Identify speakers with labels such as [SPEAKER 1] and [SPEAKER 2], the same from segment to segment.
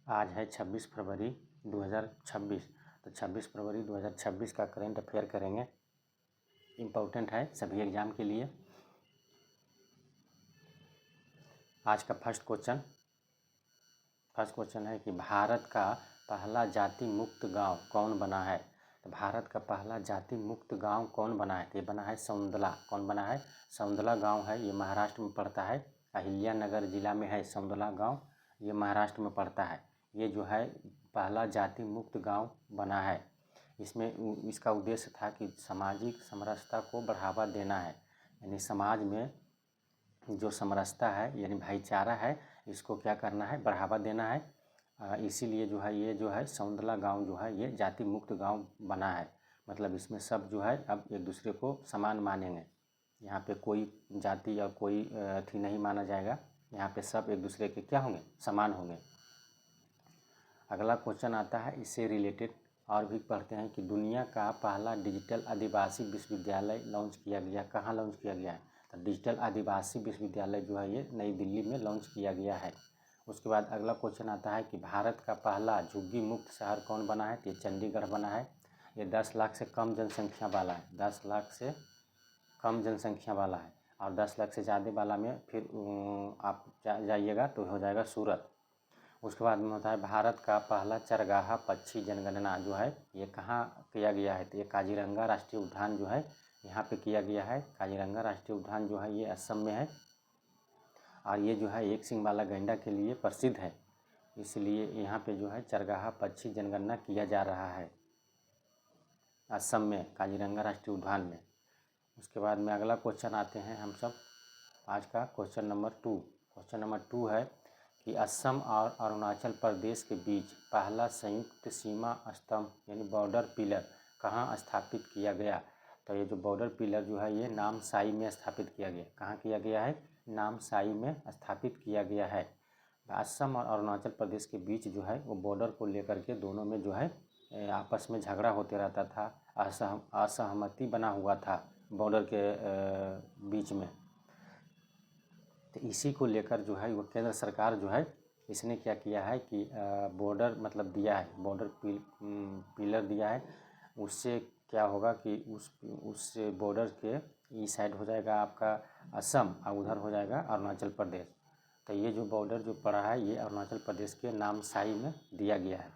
[SPEAKER 1] आज है 26 फरवरी 2026। तो 26 फरवरी 2026 का करंट अफेयर करेंगे। इम्पोर्टेंट है सभी एग्ज़ाम के लिए। आज का फर्स्ट क्वेश्चन है कि भारत का पहला जाति मुक्त गांव कौन बना है। तो भारत का पहला जाति मुक्त गांव कौन बना है? तो ये बना है सौंदला। कौन बना है? सौंदला गांव है। ये महाराष्ट्र में पड़ता है, अहिल्यानगर जिला में है सौंदला गांव। ये महाराष्ट्र में पड़ता है। ये जो है पहला जाति मुक्त गांव बना है। इसमें इसका उद्देश्य था कि सामाजिक समरसता को बढ़ावा देना है, यानी समाज में जो समरसता है यानी भाईचारा है, इसको क्या करना है? बढ़ावा देना है। इसीलिए जो है ये जो है सौंदला गांव जो है ये जाति मुक्त गांव बना है। मतलब इसमें सब जो है अब एक दूसरे को समान मानेंगे। यहाँ पे कोई जाति या कोई अथी नहीं माना जाएगा। यहाँ पे सब एक दूसरे के क्या होंगे? समान होंगे। अगला क्वेश्चन आता है इससे रिलेटेड और भी पढ़ते हैं कि दुनिया का पहला डिजिटल आदिवासी विश्वविद्यालय लॉन्च किया गया। कहाँ लॉन्च किया गया है? तो डिजिटल आदिवासी विश्वविद्यालय जो है ये नई दिल्ली में लॉन्च किया गया है। उसके बाद अगला क्वेश्चन आता है कि भारत का पहला झुग्गी मुक्त शहर कौन बना है? तो ये चंडीगढ़ बना है। ये 10 लाख से कम जनसंख्या वाला है। 10 लाख से कम जनसंख्या वाला है। और 10 लाख से ज़्यादा वाला में फिर आप जाइएगा तो हो जाएगा सूरत। उसके बाद में होता है भारत का पहला चरगाहा पक्षी जनगणना जो है ये कहाँ किया गया है? तो ये काजीरंगा राष्ट्रीय उद्यान जो है यहाँ पे किया गया है। काजीरंगा राष्ट्रीय उद्यान जो है ये असम में है और ये जो है एक सींग वाला गैंडा के लिए प्रसिद्ध है। इसलिए यहाँ पे जो है चरगाहा पक्षी जनगणना किया जा रहा है असम में, काजीरंगा राष्ट्रीय उद्यान में। उसके बाद में अगला क्वेश्चन आते हैं हम सब आज का क्वेश्चन नंबर 2। क्वेश्चन नंबर 2 है कि असम और अरुणाचल प्रदेश के बीच पहला संयुक्त सीमा स्तंभ यानी बॉर्डर पिलर कहाँ स्थापित किया गया? तो ये जो बॉर्डर पिलर जो है ये नामसाई में स्थापित किया गया। कहाँ किया गया है? नामसाई में स्थापित किया गया है। असम और अरुणाचल प्रदेश के बीच जो है वो बॉर्डर को लेकर के दोनों में जो है आपस में झगड़ा होते रहता था, असहमति बना हुआ था बॉर्डर के बीच में। तो इसी को लेकर जो है वो केंद्र सरकार जो है इसने क्या किया है कि बॉर्डर मतलब दिया है, बॉर्डर पिलर दिया है। उससे क्या होगा कि उस बॉर्डर के इस साइड हो जाएगा आपका असम और उधर हो जाएगा अरुणाचल प्रदेश। तो ये जो बॉर्डर जो पड़ा है ये अरुणाचल प्रदेश के नामसाई में दिया गया है।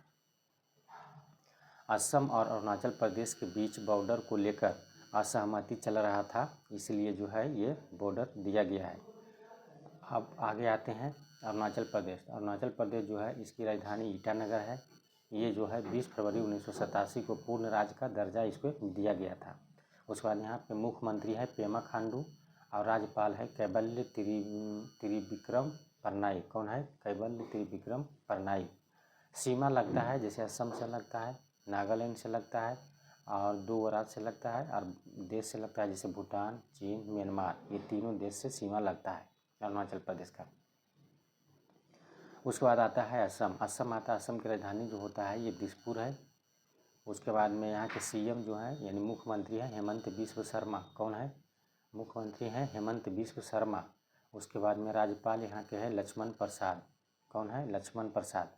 [SPEAKER 1] असम और अरुणाचल प्रदेश के बीच बॉर्डर को लेकर असहमति चल रहा था, इसलिए जो है ये बॉर्डर दिया गया है। अब आगे आते हैं अरुणाचल प्रदेश। अरुणाचल प्रदेश जो है इसकी राजधानी ईटानगर है। ये जो है 20 फरवरी 1987 को पूर्ण राज्य का दर्जा इसको दिया गया था। उसके बाद यहाँ पे मुख्यमंत्री है पेमा खांडू और राज्यपाल है कैवल्य त्रिविक्रम पटनायक। कौन है? कैवल्य त्रिविक्रम पटनायक। सीमा लगता है जैसे असम से लगता है, नागालैंड से लगता है और 2 राज्य से लगता है और देश से लगता है जैसे भूटान, चीन, म्यांमार। ये तीनों देश से सीमा लगता है अरुणाचल प्रदेश का। उसके बाद आता है असम। असम आता है, असम की राजधानी जो होता है ये दिसपुर है। उसके बाद में यहाँ के सीएम जो है यानी मुख्यमंत्री है हेमंत बिस्व शर्मा। कौन है? मुख्यमंत्री हैं हेमंत बिस्व शर्मा। उसके बाद में राज्यपाल यहाँ के हैं लक्ष्मण प्रसाद। कौन है? लक्ष्मण प्रसाद,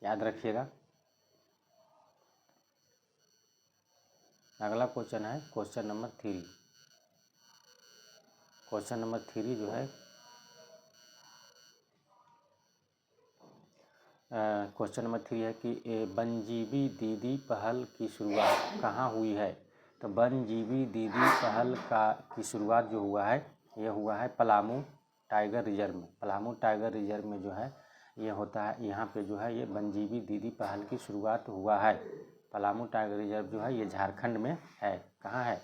[SPEAKER 1] याद रखिएगा। अगला क्वेश्चन है क्वेश्चन नंबर 3। क्वेश्चन नंबर 3 जो है क्वेश्चन नंबर 3 है कि वनजीवी दीदी पहल की शुरुआत कहाँ हुई है? तो वनजीवी दीदी पहल की शुरुआत जो हुआ है ये हुआ है पलामू टाइगर रिजर्व में। पलामू टाइगर रिजर्व में जो है ये होता है, यहाँ पे जो है ये वनजीवी दीदी पहल की शुरुआत हुआ है। पलामू टाइगर रिजर्व जो है ये झारखंड में है। कहाँ है?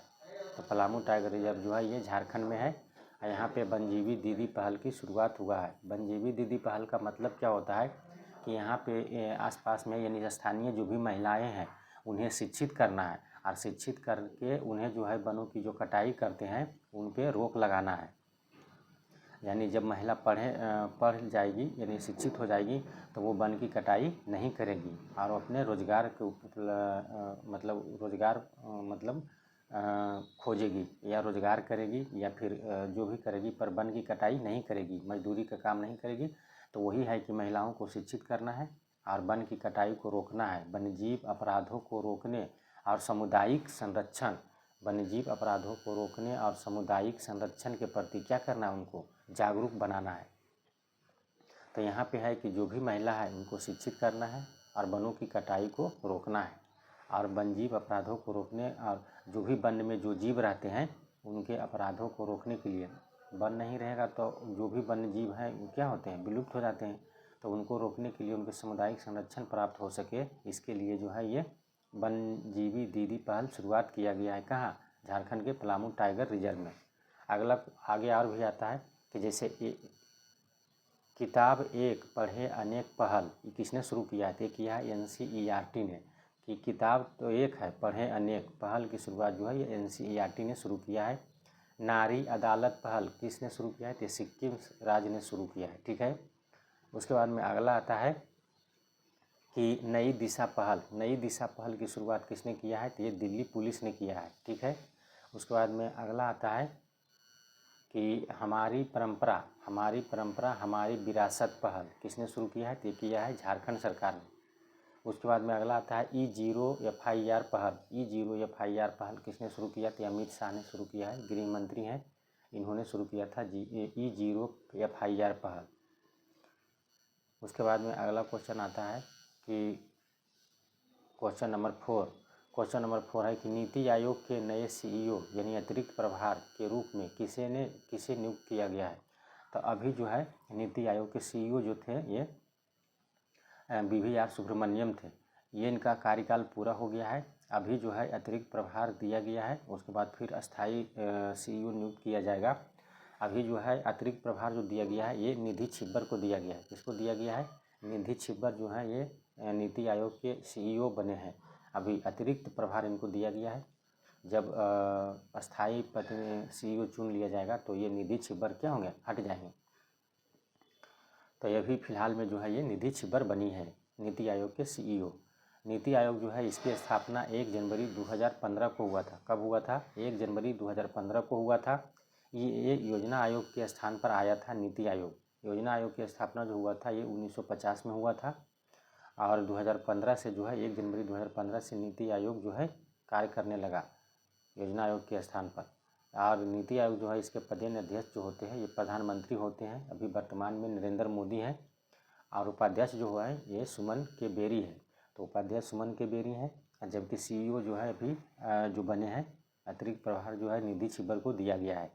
[SPEAKER 1] तो पलामू टाइगर रिजर्व जो है ये झारखंड में है। यहाँ पे वनजीवी दीदी पहल की शुरुआत हुआ है। वनजीवी दीदी पहल का मतलब क्या होता है कि यहाँ पे आसपास में यानी स्थानीय जो भी महिलाएं हैं उन्हें शिक्षित करना है और शिक्षित करके उन्हें जो है वनों की जो कटाई करते हैं उन पे रोक लगाना है। यानी जब महिला पढ़ जाएगी यानी शिक्षित हो जाएगी तो वो वन की कटाई नहीं करेगी और अपने रोजगार के मतलब रोजगार खोजेगी या रोजगार करेगी या फिर जो भी करेगी, पर वन की कटाई नहीं करेगी, मजदूरी का काम नहीं करेगी। तो वही है कि महिलाओं को शिक्षित करना है और वन की कटाई को रोकना है। वन्यजीव अपराधों को रोकने और सामुदायिक संरक्षण, वन्यजीव अपराधों को रोकने और सामुदायिक संरक्षण के प्रति क्या करना है, उनको जागरूक बनाना है। तो यहाँ पे है कि जो भी महिला है उनको शिक्षित करना है और वनों की कटाई को रोकना है और वन्यजीव अपराधों को रोकने और जो भी वन में जो जीव रहते हैं उनके अपराधों को रोकने के लिए, वन नहीं रहेगा तो जो भी वन्य जीव हैं वो क्या होते हैं, विलुप्त हो जाते हैं। तो उनको रोकने के लिए, उनके सामुदायिक संरक्षण प्राप्त हो सके, इसके लिए जो है ये वन्यजीवी दीदी पहल शुरुआत किया गया है। कहाँ? झारखंड के पलामू टाइगर रिजर्व में। अगला आगे और भी आता है कि जैसे किताब एक पढ़े अनेक पहल, ये किसने शुरू किया है? किया है NCERT ने। कि किताब तो एक है, पढ़े अनेक, पहल की शुरुआत जो है ये NCERT ने शुरू किया है। नारी अदालत पहल किसने शुरू किया है? तो सिक्किम राज्य ने शुरू किया है। ठीक है। उसके बाद में अगला आता है कि नई दिशा पहल, नई दिशा पहल की शुरुआत किसने किया है? तो ये दिल्ली पुलिस ने किया है। ठीक है। उसके बाद में अगला आता है कि हमारी परंपरा हमारी विरासत पहल किसने शुरू किया है? तो ये किया है झारखंड सरकार ने। उसके बाद में अगला आता है E0 FIR पहल, E0 FIR पहल किसने शुरू किया? तो अमित शाह ने शुरू किया है, गृह मंत्री हैं, इन्होंने शुरू किया था E0 FIR पहल। उसके बाद में अगला क्वेश्चन आता है कि क्वेश्चन नंबर 4 है कि नीति आयोग के नए CEO यानी अतिरिक्त प्रभार के रूप में किसे नियुक्त किया गया है? तो अभी जो है नीति आयोग के CEO जो थे ये BVR सुब्रमण्यम थे। ये इनका कार्यकाल पूरा हो गया है। अभी जो है अतिरिक्त प्रभार दिया गया है, उसके बाद फिर अस्थाई CEO नियुक्त किया जाएगा। अभी जो है अतिरिक्त प्रभार जो दिया गया है ये निधि छिब्बर को दिया गया है। किसको दिया गया है? निधि छिब्बर जो है ये नीति आयोग के CEO बने हैं। अभी अतिरिक्त प्रभार इनको दिया गया है। जब अस्थाई पद में CEO चुन लिया जाएगा तो ये निधि छिब्बर क्या होंगे? हट जाएंगे। तो ये भी फिलहाल में जो है ये निधि छिब्बर बनी है नीति आयोग के CEO। नीति आयोग जो है इसकी स्थापना 1 जनवरी 2015 को हुआ था। कब हुआ था? 1 जनवरी 2015 को हुआ था। ये योजना आयोग के स्थान पर आया था नीति आयोग। योजना आयोग की स्थापना जो हुआ था ये 1950 में हुआ था और 2015 से जो है 1 जनवरी 2015 से नीति आयोग जो है कार्य करने लगा योजना आयोग के स्थान पर। और नीति आयोग जो है इसके पदेन अध्यक्ष जो होते हैं ये प्रधानमंत्री होते हैं। अभी वर्तमान में नरेंद्र मोदी हैं और उपाध्यक्ष जो हुआ है ये सुमन के बेरी है। तो उपाध्यक्ष सुमन के बेरी हैं, जबकि CEO जो है अभी जो बने हैं अतिरिक्त प्रभार जो है निधि छिब्बर को दिया गया है।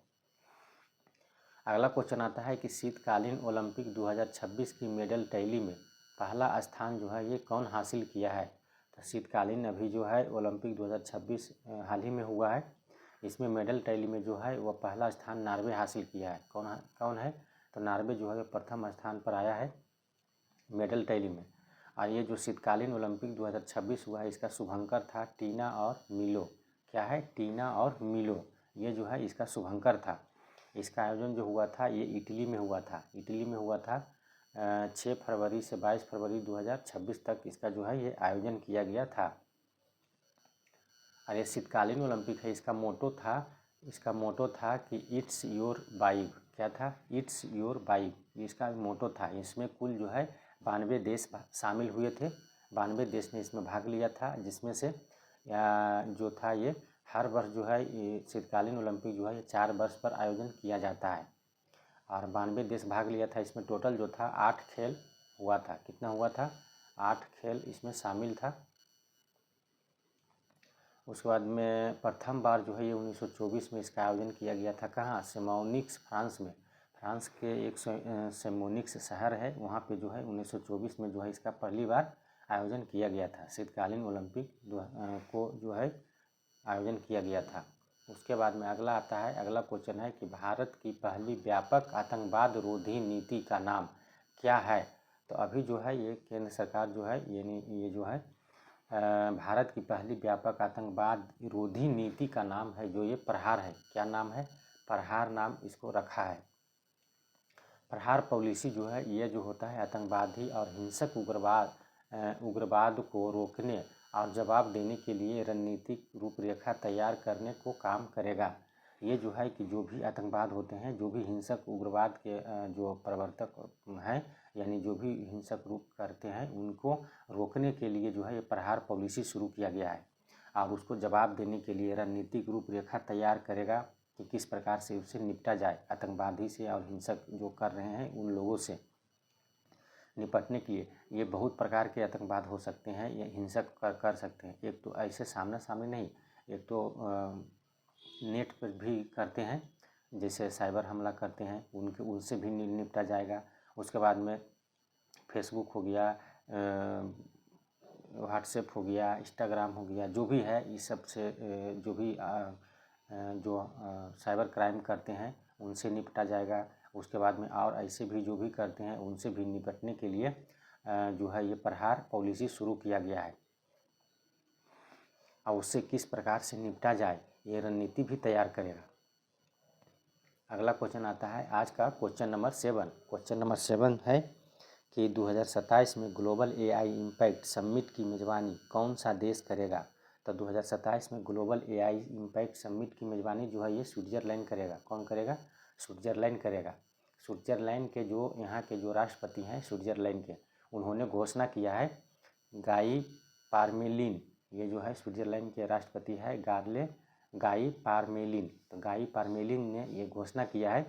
[SPEAKER 1] अगला क्वेश्चन आता है कि शीतकालीन ओलंपिक 2026 की मेडल टैली में पहला स्थान जो है ये कौन हासिल किया है? तो शीतकालीन अभी जो है ओलंपिक 2026 हाल ही में हुआ है। इसमें मेडल टैली में जो है वह पहला स्थान नॉर्वे हासिल किया है। कौन है? तो नॉर्वे जो है प्रथम स्थान पर आया है मेडल टैली में। और ये जो शीतकालीन ओलंपिक 2026 हुआ है इसका शुभंकर था टीना और मिलो। क्या है? टीना और मिलो, ये जो है इसका शुभंकर था। इसका आयोजन जो हुआ था ये इटली में हुआ था। 6 फरवरी से 22 फरवरी 2026 तक इसका जो है ये आयोजन किया गया था। और ये शीतकालीन ओलंपिक है, इसका मोटो था कि इट्स योर वाइब। क्या था? इट्स योर वाइब, इसका मोटो था। इसमें कुल जो है 92 देश शामिल हुए थे। 92 देश ने इसमें भाग लिया था, जिसमें से जो था ये हर वर्ष जो है ये शीतकालीन ओलंपिक जो है ये 4 वर्ष पर आयोजन किया जाता है और 92 देश भाग लिया था। इसमें टोटल जो था 8 खेल हुआ था। कितना हुआ था? 8 खेल इसमें शामिल था। उसके बाद में प्रथम बार जो है ये 1924 में इसका आयोजन किया गया था। कहाँ? सेमोनिक्स, फ्रांस में। फ्रांस के एक सेमोनिक्स शहर है, वहाँ पे जो है 1924 में जो है इसका पहली बार आयोजन किया गया था। शीतकालीन ओलंपिक को जो है आयोजन किया गया था। उसके बाद में अगला आता है, अगला क्वेश्चन है कि भारत की पहली व्यापक आतंकवाद रोधी नीति का नाम क्या है? तो अभी जो है ये केंद्र सरकार जो है ये जो है भारत की पहली व्यापक आतंकवाद रोधी नीति का नाम है जो ये प्रहार है। क्या नाम है? प्रहार नाम इसको रखा है। प्रहार पॉलिसी जो है ये जो होता है आतंकवादी और हिंसक उग्रवाद को रोकने और जवाब देने के लिए रणनीतिक रूपरेखा तैयार करने को काम करेगा। ये जो है कि जो भी आतंकवाद होते हैं, जो भी हिंसक उग्रवाद के जो प्रवर्तक हैं, यानी जो भी हिंसक रूप करते हैं, उनको रोकने के लिए जो है ये प्रहार पॉलिसी शुरू किया गया है और उसको जवाब देने के लिए रणनीतिक रूपरेखा तैयार करेगा कि किस प्रकार से उससे निपटा जाए, आतंकवादी से और हिंसक जो कर रहे हैं उन लोगों से निपटने के लिए। ये बहुत प्रकार के आतंकवाद हो सकते हैं, ये हिंसक कर सकते हैं। एक तो ऐसे सामने सामने नहीं, एक तो नेट पर भी करते हैं, जैसे साइबर हमला करते हैं, उनसे भी निपटा जाएगा। उसके बाद में फेसबुक हो गया, व्हाट्सएप हो गया, इंस्टाग्राम हो गया, जो भी है इस सब से जो भी जो साइबर क्राइम करते हैं उनसे निपटा जाएगा। उसके बाद में और ऐसे भी जो भी करते हैं उनसे भी निपटने के लिए जो है ये प्रहार पॉलिसी शुरू किया गया है और उससे किस प्रकार से निपटा जाए ये रणनीति भी तैयार करेगा। अगला क्वेश्चन आता है आज का क्वेश्चन नंबर 7। क्वेश्चन नंबर 7 है कि 2027 में ग्लोबल एआई इम्पैक्ट समिट की मेज़बानी कौन सा देश करेगा। तो 2027 में ग्लोबल एआई इम्पैक्ट समिट की मेज़बानी जो है ये स्विट्ज़रलैंड करेगा। कौन करेगा? स्विट्ज़रलैंड करेगा। स्विट्ज़रलैंड के जो यहाँ के जो राष्ट्रपति हैं स्विट्ज़रलैंड के, उन्होंने घोषणा किया है गाई पारमेलिन, ये जो है स्विट्ज़रलैंड के राष्ट्रपति है गाई पारमेलिन। तो गाई पारमेलिन ने ये घोषणा किया है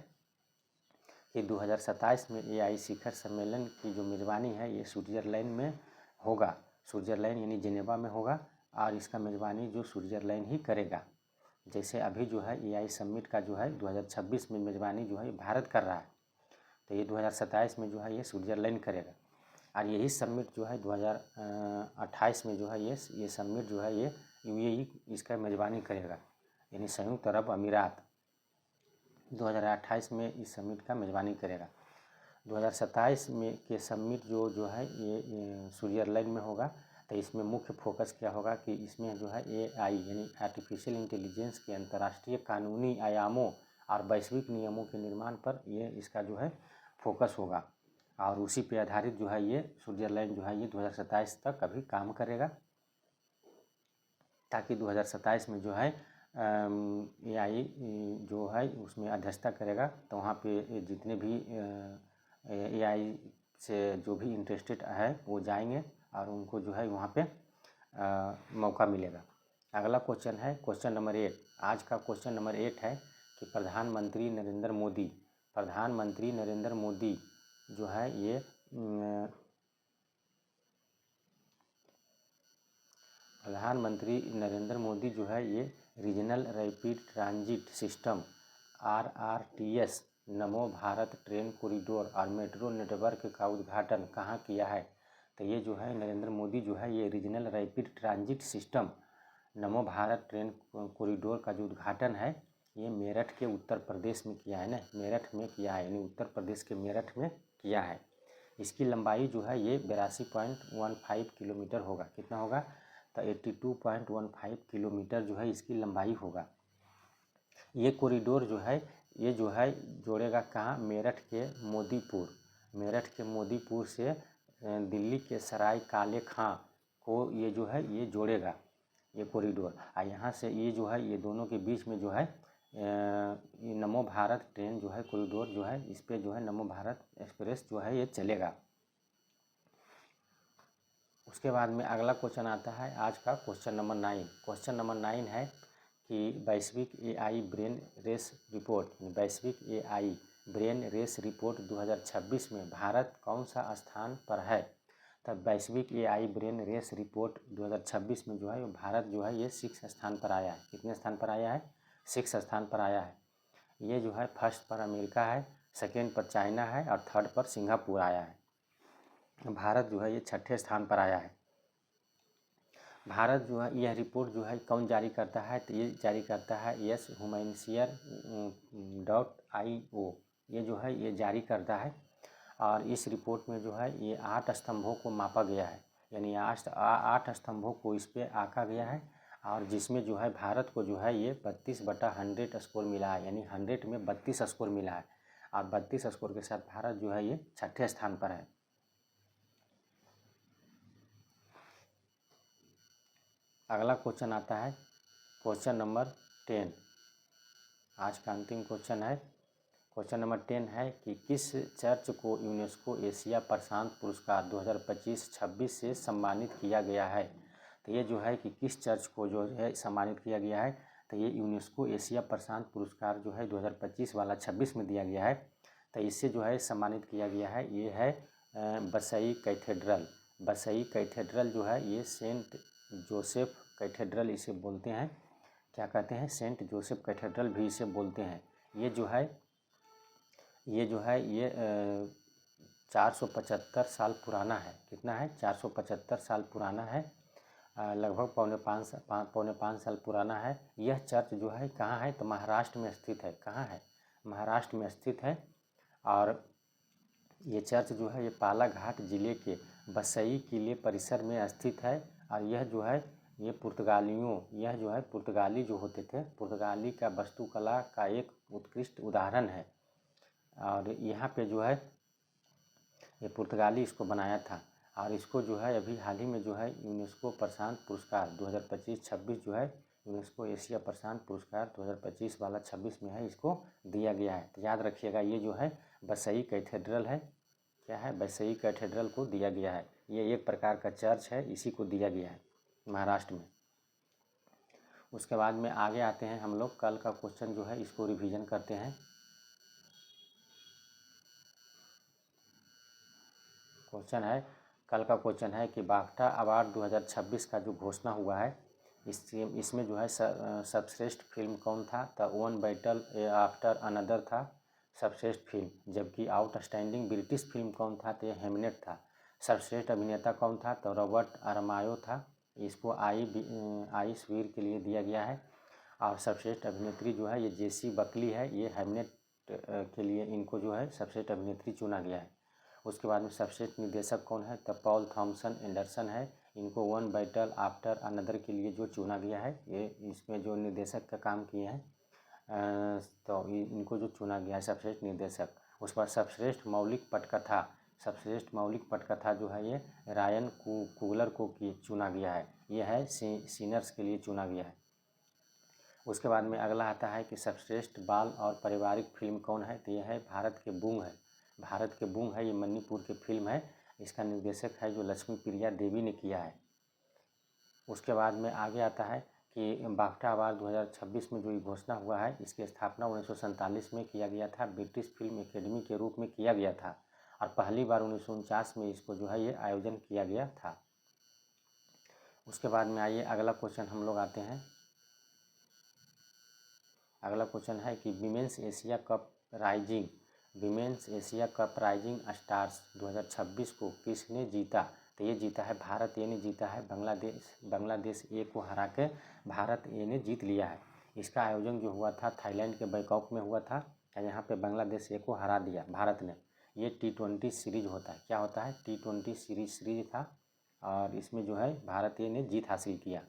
[SPEAKER 1] कि 2027 में एआई शिखर सम्मेलन की जो मेज़बानी है ये स्विट्ज़रलैंड में होगा। स्विट्ज़रलैंड यानी जिनेवा में होगा और इसका मेज़बानी जो स्विट्ज़रलैंड ही करेगा। जैसे अभी जो है एआई समिट का जो है 2026 में मेज़बानी जो है भारत कर रहा है, तो ये 2027 में जो है ये स्विट्ज़रलैंड करेगा। और यही समिट जो है 2028 में जो है ये समिट जो है ये यूएई इसका मेज़बानी करेगा, यानी संयुक्त अरब अमीरात 2028 में इस समिट का मेज़बानी करेगा। 2027 में के समिट जो है ये स्विट्ज़रलैंड में होगा। तो इसमें मुख्य फोकस क्या होगा कि इसमें जो है एआई यानी आर्टिफिशियल इंटेलिजेंस के अंतर्राष्ट्रीय कानूनी आयामों और वैश्विक नियमों के निर्माण पर ये इसका जो है फोकस होगा और उसी पे आधारित जो है ये स्विट्ज़रलैंड जो है ये 2027 तक अभी काम करेगा, ताकि 2027 में जो है एआई जो है उसमें अध्यक्षता करेगा। तो वहाँ पे जितने भी एआई से जो भी इंटरेस्टेड है वो जाएंगे और उनको जो है वहाँ पे मौका मिलेगा। अगला क्वेश्चन है क्वेश्चन नंबर 8। आज का क्वेश्चन नंबर 8 है कि प्रधानमंत्री नरेंद्र मोदी जो है ये प्रधानमंत्री नरेंद्र मोदी जो है ये regional rapid transit system RRTS नमो भारत ट्रेन कॉरिडोर और मेट्रो नेटवर्क का उद्घाटन कहाँ किया है। तो ये जो है नरेंद्र मोदी जो है ये रीजनल रैपिड ट्रांजिट सिस्टम नमो भारत ट्रेन कॉरिडोर का जो उद्घाटन है ये मेरठ के उत्तर प्रदेश में किया है ना, मेरठ में किया है, यानी उत्तर प्रदेश के मेरठ में किया है। इसकी लंबाई जो है ये 82.15 किलोमीटर होगा। कितना होगा? तो 82.15 किलोमीटर जो है इसकी लंबाई होगा। ये कॉरिडोर जो है ये जो है जोड़ेगा कहाँ? मेरठ के मोदीपुर से दिल्ली के सराय काले खां को ये जो है ये जोड़ेगा ये कॉरिडोर। और यहाँ से ये जो है ये दोनों के बीच में जो है ये नमो भारत ट्रेन जो है कॉरिडोर जो है इस पर जो है नमो भारत एक्सप्रेस जो है ये चलेगा। उसके बाद में अगला क्वेश्चन आता है आज का क्वेश्चन नंबर 9। क्वेश्चन नंबर 9 है कि वैश्विक एआई ब्रेन रेस रिपोर्ट 2026 में भारत कौन सा स्थान पर है। तब वैश्विक एआई ब्रेन रेस रिपोर्ट 2026 में जो है भारत जो है ये 6 स्थान पर आया है। कितने स्थान पर आया है? 6 स्थान पर आया है। ये जो है फर्स्ट पर अमेरिका है, सेकेंड पर चाइना है और थर्ड पर सिंगापुर आया है। भारत जो है ये 6ठे स्थान पर आया है। भारत जो है यह रिपोर्ट जो है कौन जारी करता है? तो ये जारी करता है humanicier.io, ये जो है ये जारी करता है। और इस रिपोर्ट में जो है ये 8 स्तंभों को मापा गया है, यानी 8 स्तंभों को इस पर आंका गया है और जिसमें जो है भारत को जो है ये 32/100 स्कोर मिला है, यानी 100 में 32 स्कोर मिला है और 32 स्कोर के साथ भारत जो है ये 6ठे स्थान पर है। अगला क्वेश्चन आता है क्वेश्चन नंबर 10। आज का अंतिम क्वेश्चन है, क्वेश्चन नंबर 10 है कि किस चर्च को यूनेस्को एशिया प्रशांत पुरस्कार 2025-26 से सम्मानित किया गया है। तो ये जो है कि किस चर्च को जो है सम्मानित किया गया है, तो ये यूनेस्को एशिया प्रशांत पुरस्कार जो है 2025 वाला 26 में दिया गया है। तो इससे जो है सम्मानित किया गया है, ये है बसई कैथेड्रल। बसई कैथेड्रल जो है ये सेंट जोसेफ कैथेड्रल इसे बोलते हैं, क्या कहते हैं, सेंट जोसेफ कैथेड्रल भी इसे बोलते हैं। ये जो है ये 475 साल पुराना है। कितना है, 475 साल पुराना है, लगभग पौने पाँच साल पुराना है। यह चर्च जो है कहाँ है, तो महाराष्ट्र में स्थित है। कहाँ है, महाराष्ट्र में स्थित है। और ये चर्च जो है ये बालाघाट जिले के बसई किले परिसर में स्थित है। और यह जो है ये पुर्तगाली जो होते थे, पुर्तगाली का वास्तुकला का एक उत्कृष्ट उदाहरण है। और यहाँ पे जो है ये पुर्तगाली इसको बनाया था। और इसको जो है अभी हाल ही में जो है यूनेस्को प्रशांत पुरस्कार 2025-26 जो है यूनेस्को एशिया प्रशांत पुरस्कार 2025 वाला 26 में है, इसको दिया गया है। तो याद रखिएगा ये जो है बसई कैथेड्रल है, क्या है, बसई कैथेड्रल को दिया गया है। ये एक प्रकार का चर्च है, इसी को दिया गया है महाराष्ट्र में। उसके बाद में आगे आते हैं हम लोग, कल का क्वेश्चन जो है इसको रिवीजन करते हैं। क्वेश्चन है, कल का क्वेश्चन है कि बाफ्टा अवार्ड 2026 का जो घोषणा हुआ है, इसमें जो है सर्वश्रेष्ठ फिल्म कौन था, तो वन बैटल आफ्टर अनदर था सर्वश्रेष्ठ फिल्म। जबकि आउटस्टैंडिंग ब्रिटिश फिल्म कौन था, तो हेमनेट था। सर्वश्रेष्ठ अभिनेता कौन था, तो रॉबर्ट अरमायो था। इसको आइस वीर के लिए दिया गया है। और सर्वश्रेष्ठ अभिनेत्री जो है ये जेसी बकली है, ये हेमनेट के लिए इनको जो है सर्वश्रेष्ठ अभिनेत्री चुना गया है। उसके बाद में सर्वश्रेष्ठ निर्देशक कौन है, तो पॉल थॉमसन एंडरसन है। इनको वन बैटल आफ्टर अनदर के लिए जो चुना गया है, ये इसमें जो निर्देशक का काम किए हैं, तो इनको जो चुना गया है सर्वश्रेष्ठ निर्देशक। उस पर सर्वश्रेष्ठ मौलिक पटकथा जो है ये रायन कुगलर को चुना गया है। ये है सीनर्स के लिए चुना गया है। उसके बाद में अगला आता है कि सर्वश्रेष्ठ बाल और पारिवारिक फिल्म कौन है, तो यह है भारत के बूंग है। ये मणिपुर की फिल्म है। इसका निर्देशक है जो लक्ष्मी प्रिया देवी ने किया है। उसके बाद में आगे आता है कि बाफ्टा अवार्ड 2026 में जो ये घोषणा हुआ है, इसकी स्थापना 1947 में किया गया था, ब्रिटिश फिल्म एकेडमी के रूप में किया गया था। और पहली बार 1949 में इसको जो है ये आयोजन किया गया था। उसके बाद में आइए अगला क्वेश्चन हम लोग आते हैं। अगला क्वेश्चन है कि women's Asia cup rising stars 2026 को किसने जीता, तो ये जीता है भारत ए ने जीता है। बांग्लादेश ए को हरा के भारत ए ने जीत लिया है। इसका आयोजन जो हुआ था थाईलैंड के बैंकॉक में हुआ था। यहाँ पे बांग्लादेश ए को हरा दिया भारत ने। ये T20 सीरीज होता है, क्या होता है, T20 सीरीज था। और इसमें जो है भारत ए ने जीत हासिल किया।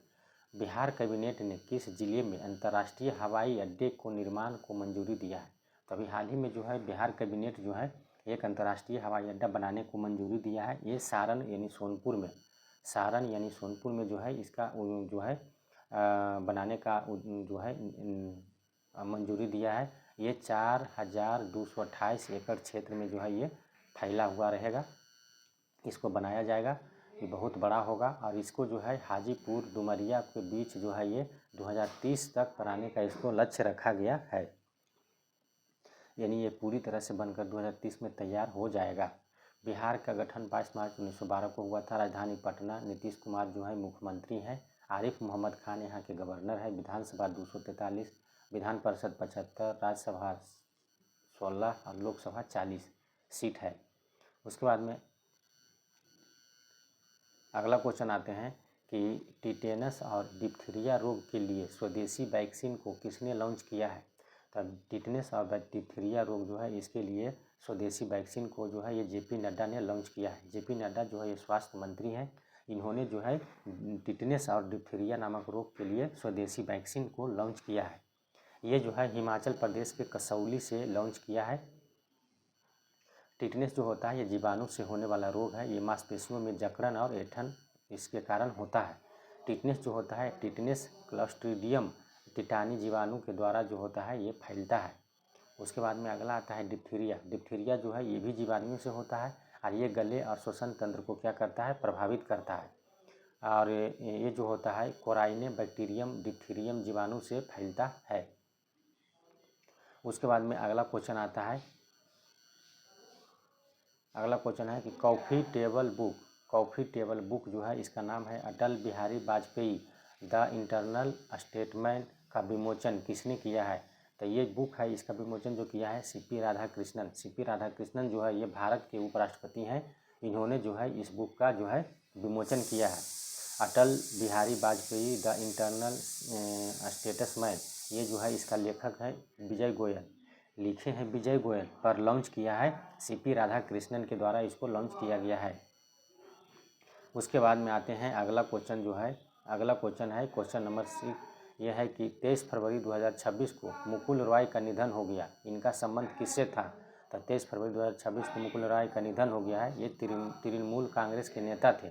[SPEAKER 1] बिहार कैबिनेट ने किस जिले में अंतर्राष्ट्रीय हवाई अड्डे को निर्माण को मंजूरी दिया है, तो अभी हाल ही में जो है बिहार कैबिनेट जो है एक अंतर्राष्ट्रीय हवाई अड्डा बनाने को मंजूरी दिया है। ये सारण यानी सोनपुर में जो है इसका जो है बनाने का जो है मंजूरी दिया है। ये 4228 एकड़ क्षेत्र में जो है ये फैला हुआ रहेगा। इसको बनाया जाएगा, ये बहुत बड़ा होगा। और इसको जो है हाजीपुर डुमरिया के बीच जो है ये 2030 तक बनाने का इसको लक्ष्य रखा गया है। यानी ये पूरी तरह से बनकर 2030 में तैयार हो जाएगा। बिहार का गठन 22 मार्च 1912 को हुआ था। राजधानी पटना। नीतीश कुमार जो है मुख्यमंत्री हैं। आरिफ मोहम्मद खान यहाँ के गवर्नर है। विधानसभा 243, विधान परिषद 75, राज्यसभा 16 और लोकसभा 40 सीट है। उसके बाद में अगला क्वेश्चन आते हैं कि टिटेनस और डिप्थीरिया रोग के लिए स्वदेशी वैक्सीन को किसने लॉन्च किया है, तब टिटेनस और डिप्थीरिया रोग जो है इसके लिए स्वदेशी वैक्सीन को जो है ये जेपी नड्डा ने लॉन्च किया है। जेपी नड्डा जो है ये स्वास्थ्य मंत्री हैं। इन्होंने जो है टिटेनस और डिप्थीरिया नामक रोग के लिए स्वदेशी वैक्सीन को लॉन्च किया है। ये जो है हिमाचल प्रदेश के कसौली से लॉन्च किया है। टिटनेस जो होता है ये जीवाणु से होने वाला रोग है। ये मांसपेशियों में जकड़न और ऐंठन इसके कारण होता है। टिटनेस जो होता है टिटनेस क्लस्ट्रीडियम कीटाणु जीवाणु के द्वारा जो होता है ये फैलता है। उसके बाद में अगला आता है डिप्थीरिया। डिप्थीरिया जो है ये भी जीवाणुओं से होता है और ये गले और श्वसन तंत्र को क्या करता है, प्रभावित करता है। और ये जो होता है कोराइने बैक्टीरियम डिप्थीरियम जीवाणु से फैलता है। उसके बाद में अगला क्वेश्चन आता है, अगला क्वेश्चन है कि कॉफ़ी टेबल बुक जो है इसका नाम है Atal Bihari Vajpayee the internal statement का विमोचन किसने किया है। तो ये बुक है, इसका विमोचन जो किया है सीपी राधाकृष्णन। सीपी राधाकृष्णन जो है ये भारत के उपराष्ट्रपति हैं। इन्होंने जो है इस बुक का जो है विमोचन किया है। Atal Bihari Vajpayee the internal statesman, ये जो है इसका लेखक है विजय गोयल, लिखे हैं विजय गोयल, पर लॉन्च किया है सीपी राधाकृष्णन के द्वारा इसको लॉन्च किया गया है। उसके बाद में आते हैं अगला क्वेश्चन जो है, अगला क्वेश्चन है क्वेश्चन नंबर 6। यह है कि 23 फरवरी 2026 को मुकुल रॉय का निधन हो गया, इनका संबंध किससे था। तो 23 फरवरी 2026 को मुकुल रॉय का निधन हो गया है। ये तृणमूल कांग्रेस के नेता थे,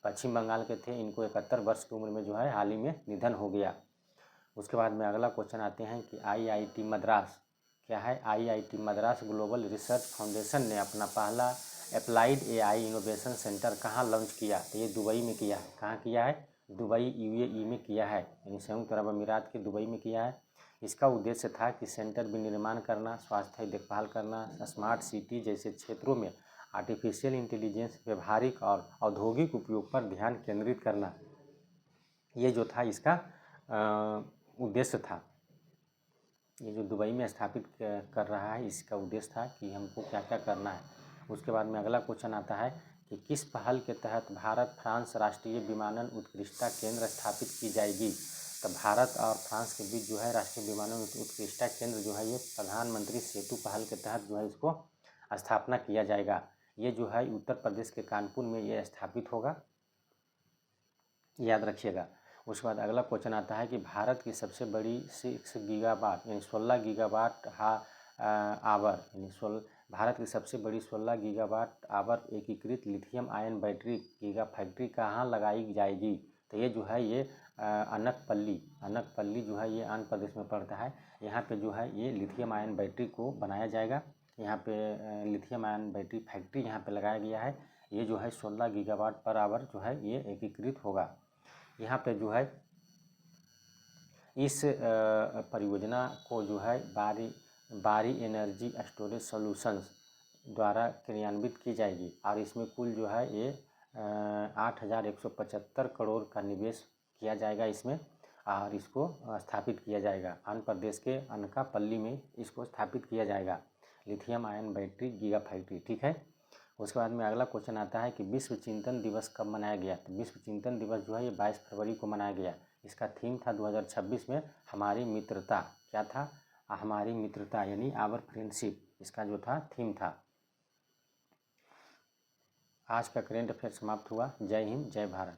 [SPEAKER 1] पश्चिम बंगाल के थे। इनको 71 वर्ष की उम्र में जो है हाल ही में निधन हो गया। उसके बाद में अगला क्वेश्चन आते हैं कि IIT मद्रास क्या है। IIT Madras global research foundation ने अपना पहला अप्लाइड AI इनोवेशन सेंटर कहाँ लॉन्च किया। तो ये दुबई में किया है। कहाँ किया है, दुबई UAE में किया है, यानी संयुक्त अरब अमीरात के दुबई में किया है। इसका उद्देश्य था कि सेंटर विनिर्माण करना, स्वास्थ्य देखभाल करना, स्मार्ट सिटी जैसे क्षेत्रों में आर्टिफिशियल इंटेलिजेंस व्यवहारिक और औद्योगिक उपयोग पर ध्यान केंद्रित करना, ये जो था इसका उद्देश्य था। ये जो दुबई में स्थापित कर रहा है इसका उद्देश्य था कि हमको क्या क्या करना है। उसके बाद में अगला क्वेश्चन आता है कि किस पहल के तहत भारत फ्रांस राष्ट्रीय विमानन उत्कृष्टता केंद्र स्थापित की जाएगी। तो भारत और फ्रांस के बीच जो है राष्ट्रीय विमानन उत्कृष्टता केंद्र जो है ये प्रधानमंत्री सेतु पहल के तहत जो है इसको स्थापना किया जाएगा। ये जो है उत्तर प्रदेश के कानपुर में ये स्थापित होगा, याद रखिएगा। उसके बाद अगला क्वेश्चन आता है कि भारत की सबसे बड़ी 6 गीगावाट यानी 16 गीगावाट आवर यानी भारत की सबसे बड़ी 16 गीगावाट आवर एकीकृत lithium ion battery giga factory कहाँ लगाई जाएगी। तो ये जो है ये अनकपल्ली जो है ये आंध्र प्रदेश में पड़ता है। यहाँ पे जो है ये लिथियम आयन बैटरी को बनाया जाएगा। यहाँ पे लिथियम आयन बैटरी फैक्ट्री यहाँ पे लगाया गया है। ये जो है 16 गीगावाट पर आवर जो है ये एकीकृत होगा। यहाँ पे जो है इस परियोजना को जो है बारी एनर्जी स्टोरेज सॉल्यूशंस द्वारा क्रियान्वित की जाएगी और इसमें कुल जो है ये 8,175 करोड़ का निवेश किया जाएगा इसमें, और इसको स्थापित किया जाएगा। आंध्र प्रदेश के अनकापल्ली में इसको स्थापित किया जाएगा, lithium ion battery giga factory, ठीक है। उसके बाद में अगला क्वेश्चन आता है कि विश्व चिंतन दिवस कब मनाया गया। तो विश्व चिंतन दिवस जो है ये 22 फरवरी को मनाया गया। इसका थीम था 2026 में हमारी मित्रता, क्या था, हमारी मित्रता यानी आवर फ्रेंडशिप, इसका जो था थीम था। आज का करेंट अफेयर समाप्त हुआ। जय हिंद, जय भारत।